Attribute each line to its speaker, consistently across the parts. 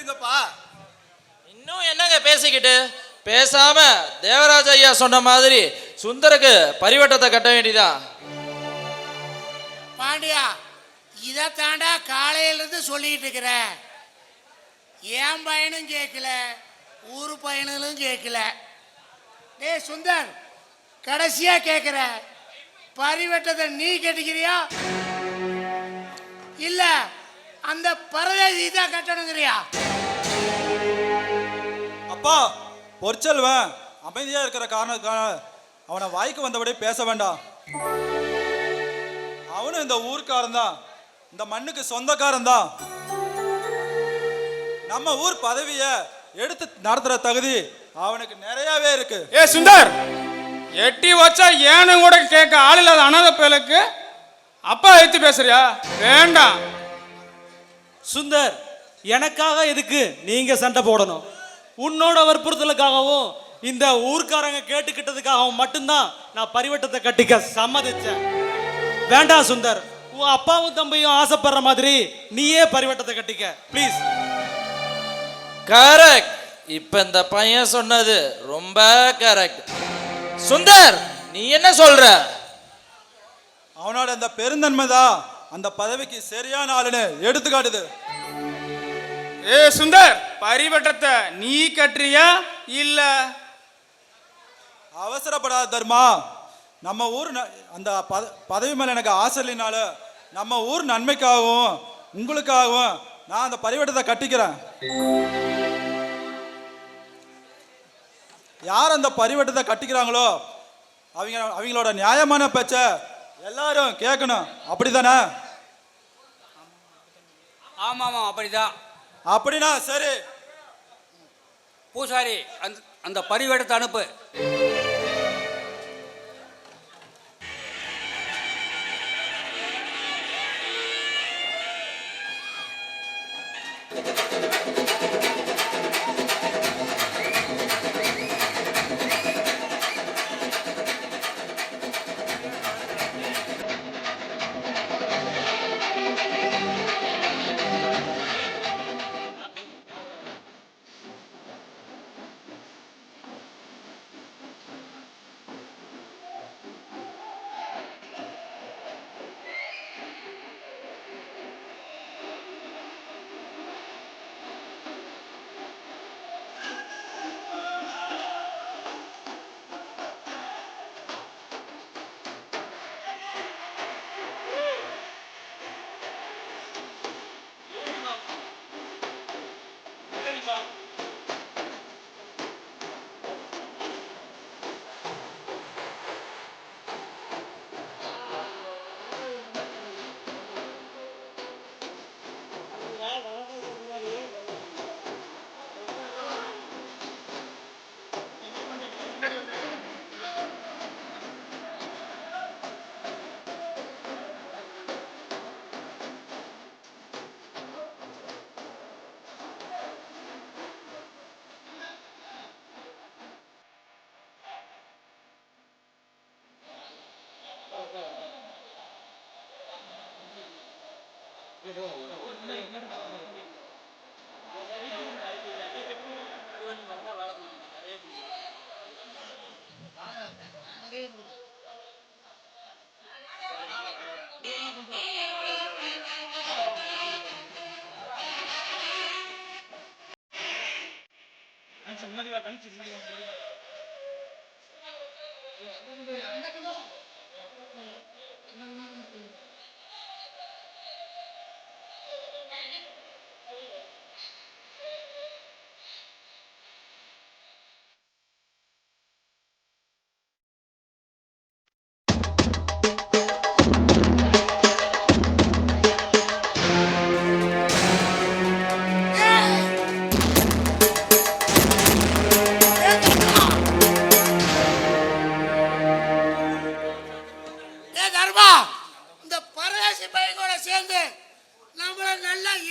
Speaker 1: விடுங்கப்பா.
Speaker 2: இன்னும் என்னங்க பேசிக்கிட்டு? பேசாம தேவராஜ ஐயா சொன்ன மாதிரி சுந்தருக்கு பரிவட்டத்தை கட்ட வேண்டியதான்.
Speaker 3: பாண்டியா, இதை தாண்டா காலையிலிருந்து சொல்லிட்டு இருக்கிறேன். என் பையனும் கேட்கல, ஊரு பையனும் கேட்கல. டேய் சுந்தர், கடைசியா கேட்கிற, பரிவட்டத்தை நீ கட்டிக்கிறியா இல்ல அந்த பரதேசி தான் கட்டணுங்கிறியா?
Speaker 1: அப்பா, பொற்செல்வன் அமைதியா இருக்கிற காரணத்துக்காக அவனை வாய்க்கு வந்தபடி பேச வேண்டாம். அவனும் இந்த ஊருக்காரன் தான், இந்த மண்ணுக்கு சொந்தக்காரன் தான். நம்ம ஊர் பதவிய எடுத்து நடத்துற தகுதி அவனுக்கு நிறையவே இருக்கு.
Speaker 4: ஏ சுந்தர், எட்டி வச்சா ஏன்னு கூட கேட்க ஆள் இல்லாத அனாதை பயலுக்கு அப்பா எடுத்து பேசுறியா? வேண்டாம்.
Speaker 5: சுந்தர், எனக்காக எதுக்கு நீங்க சண்டை போடணும்? உன்னோட வற்புறுத்தலுக்காகவும் இந்த ஊர்க்காரங்க கேட்டுக்கிட்டதுக்காகவும் மட்டும்தான் நான் பரிவட்டத்தை கட்டிக்க சம்மதிச்சேன். வேண்டாம் சுந்தர், உன் அப்பாவும் தம்பியும் ஆசைப்படுற மாதிரி நீயே பரிவட்டத்தை கட்டிக்க ப்ளீஸ்.
Speaker 2: கரெக்ட். இப்ப இந்த பையன் சொன்னது ரொம்ப கரெக்ட். சுந்தர், நீ என்ன சொல்ற?
Speaker 1: அவனோட அந்த பெருந்தன்மை தான் அந்த பதவிக்கு சரியான ஆளுன்னு எடுத்துக்காட்டுது.
Speaker 4: ஏ சுந்தர், பரிவட்டத்தை நீ கட்டுறியா இல்ல?
Speaker 1: அவசரப்படாத தர்மா. நம்ம ஊர் அந்த பதவி மேல எனக்கு ஆசை இல்லைனால நம்ம ஊர் நன்மைக்காகவும் உங்களுக்காகவும் நான் அந்த பரிவட்டத்தை கட்டிக்கிறேன். யார் அந்த பரிவட்டத்தை கட்டிக்கிறாங்களோ அவங்களோட நியாயமான பேச்ச எல்லாரும் கேட்கணும். அப்படிதானே?
Speaker 6: ஆமாம், அப்படிதான்.
Speaker 1: அப்படின்னா சரி.
Speaker 6: பூசாரி, அந்த பரிவட்டத்தை அனுப்பு.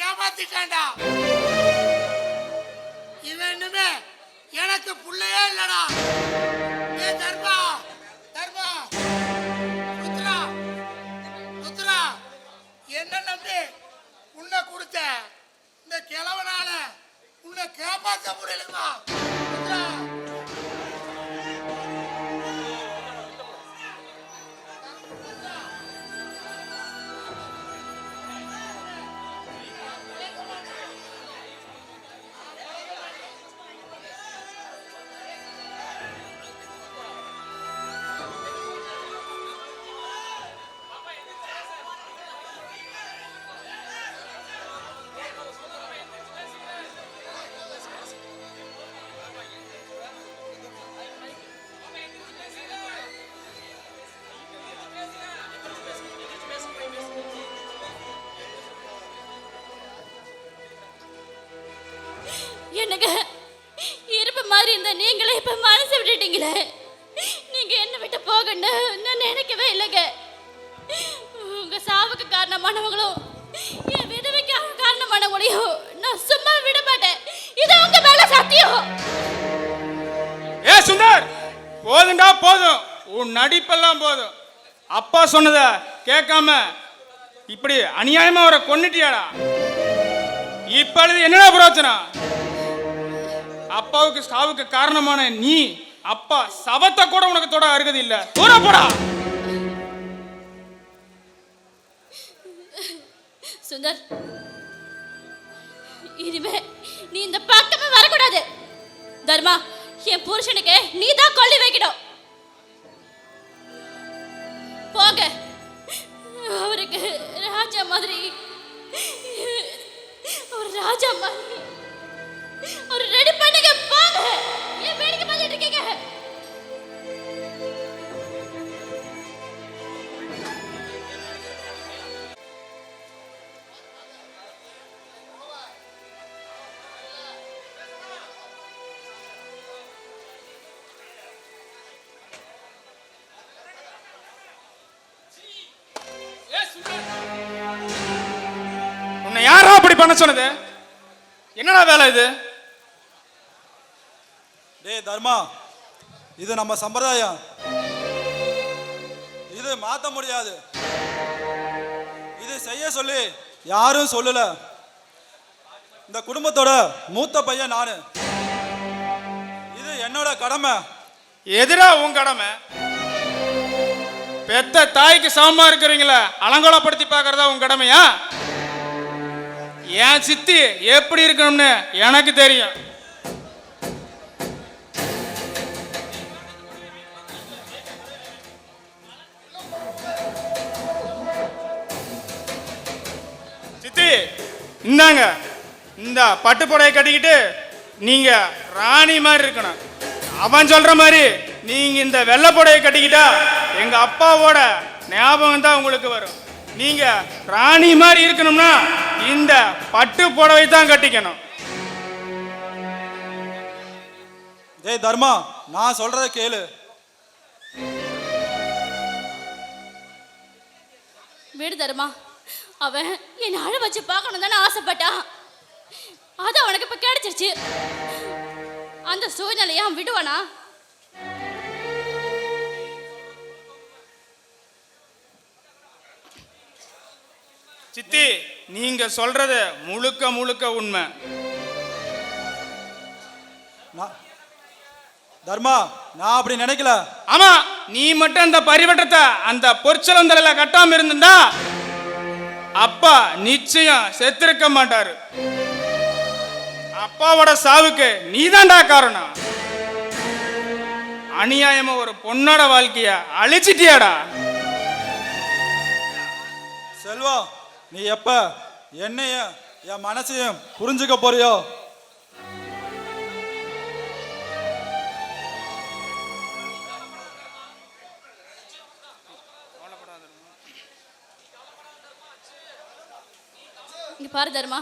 Speaker 3: ஏமாத்திட்டான்டா. இவன் இனிமே எனக்கு புள்ளையே இல்லடா. தர்மா தர்மா ருத்ரா ருத்ரா, என்ன நம்பி உன்னை கொடுத்த இந்த கிழவனால உன்னை காப்பாற்ற முடியலமா
Speaker 7: என்னங்க இருப்பு மாதிரி இருந்த நீங்களே இப்ப மனசு விட்டுட்டீங்களே. நீங்க என்ன விட்டு போகணும்னு நான் நினைக்கவே இல்லைங்க. உங்க சாவுக்கு காரணமானவங்களும் என் விதவைக்கு காரணமானவங்களையும் நான் சும்மா விட மாட்டேன். இது உங்க மேல சத்தியம்.
Speaker 4: ஏ சுந்தர், போதுண்டா போதும், உன் நடிப்பெல்லாம் போதும். அப்பா சொன்னத கேட்காம இப்படி அநியாயமா அவரை கொன்னுட்டியாடா. இப்பொழுது என்னடா பிரயோஜனம்? அப்பாவுக்கு சாவுக்கு காரணமான நீ அப்பா சவத்தை கூட உனக்கு தொட அருகது இல்ல. தூர போடா.
Speaker 7: சுந்தர், இனிமே நீ இந்த பக்கமே வரக்கூடாது. தர்மா, என் புருஷனுக்கு நீ தான் கொல்லி வைக்கணும். போங்க, அவருக்கு ராஜா மாதிரி, ஒரு ராஜா மாதிரி ஒரு ரெடி பண்ணுங்க. போங்க, ஏன் வேடிக்கை பார்த்துட்டு இருக்கீங்க?
Speaker 4: உன்னை யாரா அப்படி பண்ண சொன்னது? என்னடா வேலை இது?
Speaker 1: டேய் தர்மா, இது நம்ம சம்பிரதாயம், இது மாற்ற முடியாது. இது செய்ய சொல்லி யாரும் சொல்லல. இந்த குடும்பத்தோட மூத்த பையன் நானு. இது என்னோட கடமை.
Speaker 4: எதிரா உன் கடமை. பெத்த தாய்க்கு சமமா இருக்கிறீங்கள அலங்கோலப்படுத்தி பார்க்கறதா உன் கடமையா? என் சித்தி எப்படி இருக்கணும்னு எனக்கு தெரியும். சித்தி, இந்தாங்க இந்த பட்டு புடவை கட்டிக்கிட்டு நீங்க ராணி மாதிரி இருக்கணும். அவன் சொல்ற மாதிரி நீங்க இந்த வெள்ளை புடவை கட்டிக்கிட்டா எங்க அப்பாவோட ஞாபகம் தான் உங்களுக்கு வரும். நீங்க ராணி மாதிரி இருக்கணும்னா இந்த பட்டு புடவை தான் கட்டிக்கணும்.
Speaker 1: டேய் தர்மா, நான் சொல்றத கேளு.
Speaker 7: வீடு தருமா, அவன் என்னை அழ வச்சு பார்க்கணும் தானே ஆசைப்பட்டான். அது அவனுக்கு இப்ப கிடைச்சிருச்சு. அந்த சூழ்நிலையை அவன் விடுவானா?
Speaker 4: சித்தி, நீங்க சொல்றது முழுக்க முழுக்க உண்மை.
Speaker 1: தர்மா, நான் அப்படி நினைக்கல.
Speaker 4: ஆமா, நீ மட்டும் அந்த பரிவட்டத்தை அந்த பொற்சலந்தலையில கட்டாம இருந்தா அப்பா நிச்சயம் செத்திருக்க மாட்டாரு. அப்பாவோட சாவுக்கு நீதான்டா காரணம். அநியாயமா ஒரு பொண்ணோட வாழ்க்கைய அழிச்சிட்டியாடா.
Speaker 1: செல்வா, நீ எப்ப என்னையும் என் மனசையும் புரிஞ்சுக்க போறியோ?
Speaker 7: இங்க பாரு தர்மா,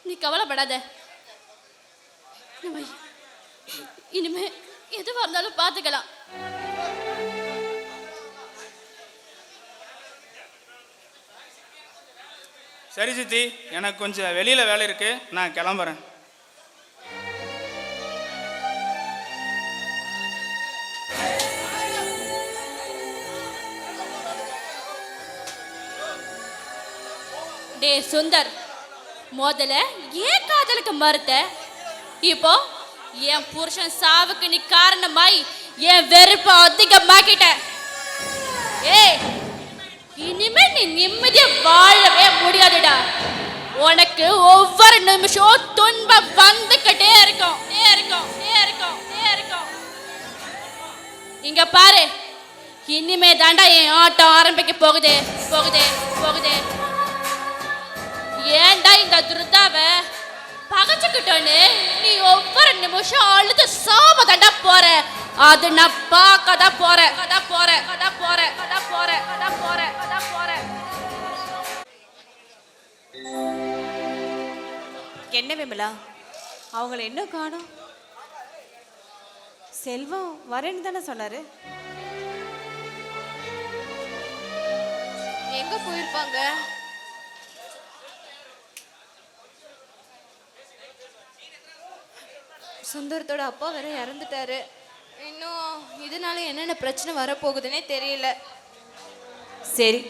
Speaker 7: நீ கவலைப்படாத. இனிமே எதுவா இருந்தாலும் பார்த்துக்கலாம்.
Speaker 4: சரி சித்தி, எனக்கு கொஞ்சம் வெளியில வேலை இருக்கு, நான் கிளம்புறேன்.
Speaker 7: டே சுந்தர், முதல்ல ஏன் காதலுக்கு மறுத்த? இப்போ என் புருஷன் சாவுக்கு நீ காரணமாய் என் வெறுப்பை அதிகமாக்கிட்ட. ஏய், இனிமே நீ நிம்மதியா வாழவே முடியாதுடா. உனக்கு ஒவ்வொரு நிமிஷம் துன்பம் வந்துகிட்டே இருக்கும். இங்க பாரு, இனிமே தாண்டா என் ஆட்டம் ஆரம்பிக்க போகுது. ஏன்டா இந்த துருதாவை பகச்சுக்கிட்டோன்னு நீ ஒவ்வொரு நிமிஷம் அழுது சாம தாண்டா போற. அது நான் பார்க்க தான் போறேன்.
Speaker 8: என்ன விமலா, அவங்கள இன்னும் காணோம்? செல்வம் வரேன்னு தானே சொன்னாரு.
Speaker 7: எங்க போயிருப்பாங்க? சுந்தரத்தோட அப்பா வேற இறந்துட்டாரு. இன்னும் இதனால என்னென்ன பிரச்சனை வரப்போகுதுன்னே தெரியல.
Speaker 8: சரி,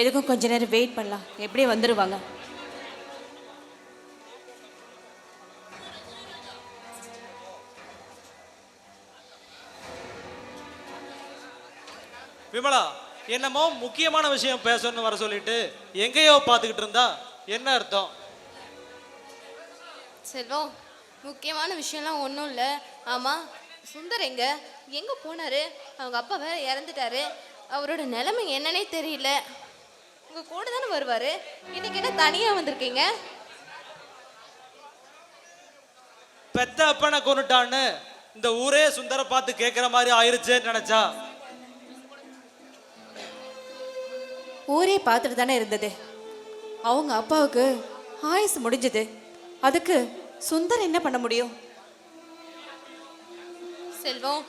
Speaker 8: எதுக்கும் கொஞ்ச நேரம் வெயிட் பண்ணலாம், எப்படியே வந்துடுவாங்க.
Speaker 5: விமலா, என்னமோ முக்கியமான விஷயம் பேசணும்னு வர சொல்லிட்டு எங்கேயோ பார்த்துக்கிட்டு இருந்தா என்ன அர்த்தம்?
Speaker 7: செல்வம், முக்கியமான விஷயம்லாம் ஒன்றும் இல்லை. ஆமாம், சுந்தர் எங்கே போனாரு? அவங்க அப்பா வேற இறந்துட்டாரு. அவரோட நிலைமை என்னன்னே தெரியல. உங்கள் கூட தானே வருவார். இன்னைக்கு என்ன தனியாக வந்திருக்கீங்க?
Speaker 5: பெத்த அப்பனை கொண்டுட்டான்னு இந்த ஊரே சுந்தர பார்த்து கேட்குற மாதிரி ஆயிருச்சேன்னு நினைச்சா.
Speaker 8: ஊரே பார்த்துட்டு தானே இருந்தது. அவங்க அப்பாவுக்கு ஆயுசு முடிஞ்சது. அதுக்கு சுந்தர் என்ன பண்ண முடியும்?
Speaker 7: செல்வம்,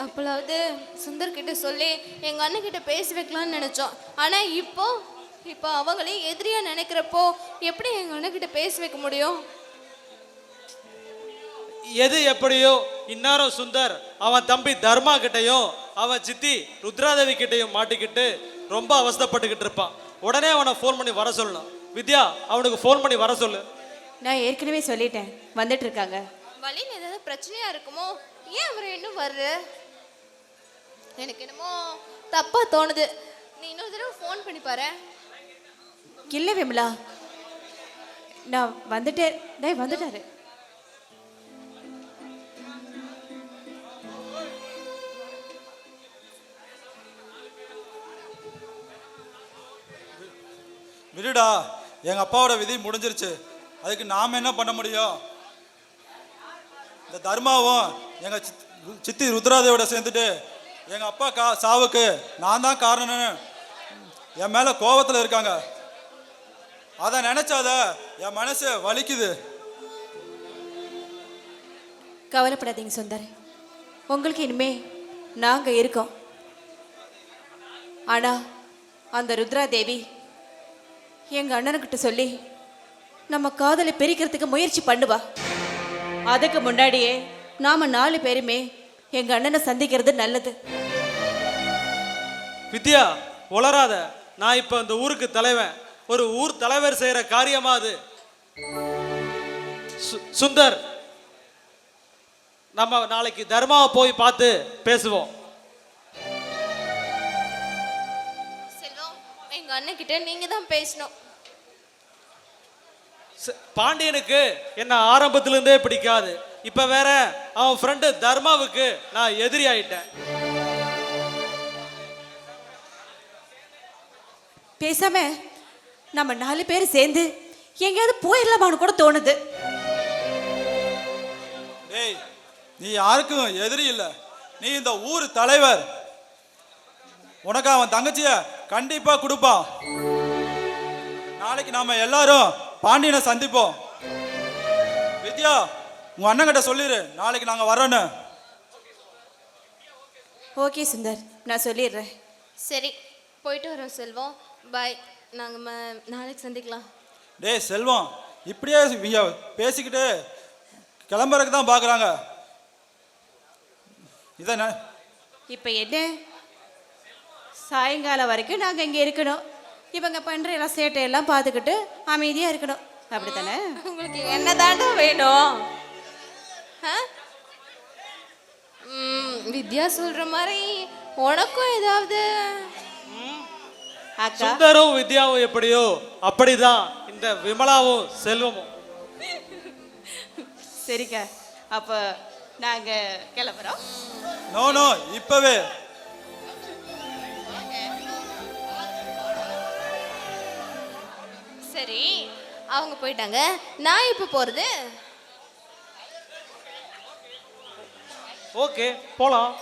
Speaker 7: அப்போலாவது சுந்தர்கிட்ட சொல்லி எங்கள் அண்ணன்கிட்ட பேசி வைக்கலான்னு நினச்சோம். ஆனால் இப்போ அவங்களே எதிரியாக நினைக்கிறப்போ எப்படி எங்கள் அண்ணன்கிட்ட பேசி வைக்க முடியும்?
Speaker 5: எது எப்படியோ இன்னாரம் சுந்தர் அவன் தம்பி தர்மா கிட்டையும் அவன் சித்தி ருத்ராதேவி கிட்டையும் மாட்டிக்கிட்டு ரொம்ப அவஸ்தைப்பட்டுக்கிட்டு இருப்பான். உடனே அவனை ஃபோன் பண்ணி வர சொல்லணும். வித்யா, அவனுக்கு ஃபோன் பண்ணி வர சொல்லு.
Speaker 8: நான் ஏற்கனவே சொல்லிட்டேன், வந்துட்டு இருக்காங்க.
Speaker 7: வழியில் ஏதாவது பிரச்சனையா இருக்குமோ? ஏன் அவர் இன்னும் வர்ற? எனக்கு என்னமோ தப்பா தோணுது. நீ இன்னொரு தடவை ஃபோன் பண்ணி பாரு.
Speaker 8: இல்லை விமலா, நான் வந்துட்டாரு.
Speaker 1: விடுடா, எங்க அப்பாவோட விதி முடிஞ்சிருச்சு. அதுக்கு நாம என்ன பண்ண முடியும்? இந்த தர்மாவும் எங்க சித்தி ருத்ராதேவியோட சேர்ந்துட்டு எங்க அப்பா சாவுக்கு நான் தான் காரணம்னு என் மேல கோபத்துல இருக்காங்க. அதை நினைச்சாத என் மனசு வலிக்குது.
Speaker 8: கவலைப்படாதீங்க சுந்தர், உங்களுக்கு இனிமே நாங்க இருக்கோம். ஆனா அந்த ருத்ராதேவி எங்க அண்ணனுக்கிட்ட சொல்லி நம்ம காதலை பிரிக்கிறதுக்கு முயற்சி பண்ணுவா. அதுக்கு முன்னாடியே நாம 4 பேருமே எங்க அண்ணனை சந்திக்கிறது நல்லது.
Speaker 5: வித்யா, உளராத. நான் இப்ப இந்த ஊருக்கு தலைவன். ஒரு ஊர் தலைவர் செய்யற காரியமா அது? சுந்தர், நம்ம நாளைக்கு தர்மாவை போய் பார்த்து பேசுவோம்.
Speaker 7: செல்வம், எங்க அண்ணன் கிட்ட நீங்க தான் பேசணும்.
Speaker 5: பாண்டியனுக்கு என்ன ஆரம்பத்திலிருந்தே பிடிக்காது. இப்ப வேற அவன் ஃப்ரெண்டு தர்மாவுக்கு நான் எதிரி ஆயிட்டேன்.
Speaker 8: பேசாம நம்ம 4 பேர் சேர்ந்து எங்கேயாவது போயிடலாமான்னு கூட தோணுது.
Speaker 1: டேய், நீ யாருக்கும் எதிரி இல்லை. நீ இந்த ஊர் தலைவர். உனக்கு அவன் தங்கச்சிய கண்டிப்பா கொடுப்பான். நாளைக்கு நாம எல்லாரும் பாண்டியனை சந்திப்போம். வித்யா, உங்க அண்ணன் கிட்ட சொல்லிடு நாளைக்கு நாங்க வரோன்னு.
Speaker 8: ஓகே சுந்தர், நான் சொல்லிடுறேன்.
Speaker 7: சரி, போயிட்டு வரோம் செல்வம். பாய். நாங்கள் நாளைக்கு சந்திக்கலாம்.
Speaker 1: டேய் செல்வம், இப்படியே இவங்க பேசிக்கிட்டு கிளம்புறதுக்கு தான் பார்க்குறாங்க. இதை
Speaker 8: இப்போ என்ன, சாயங்காலம் வரைக்கும் நாங்கள் இங்கே இருக்கணும். இவங்க பண்ணுற எல்லாம் சேட்டையெல்லாம் பார்த்துக்கிட்டு அமைதியாக இருக்கணும், அப்படித்தானே?
Speaker 7: உங்களுக்கு என்ன தாண்டா வேணும்?
Speaker 9: ஆ? வித்யா சொல்ற மாதிரி உனக்கும் ஏதாவது
Speaker 8: அக்கா
Speaker 5: சுந்தரும் வித்யாவும் எப்படியோ அப்படிதான் இந்த விமலாவும் செல்வமும்.
Speaker 8: சரிக்கா, அப்ப நாங்க கிளம்புறோம்.
Speaker 1: நோ நோ, இப்பவே.
Speaker 9: சரி, அவங்க போயிட்டாங்க. நான் இப்ப போறது
Speaker 5: ஓகே, போலாம்.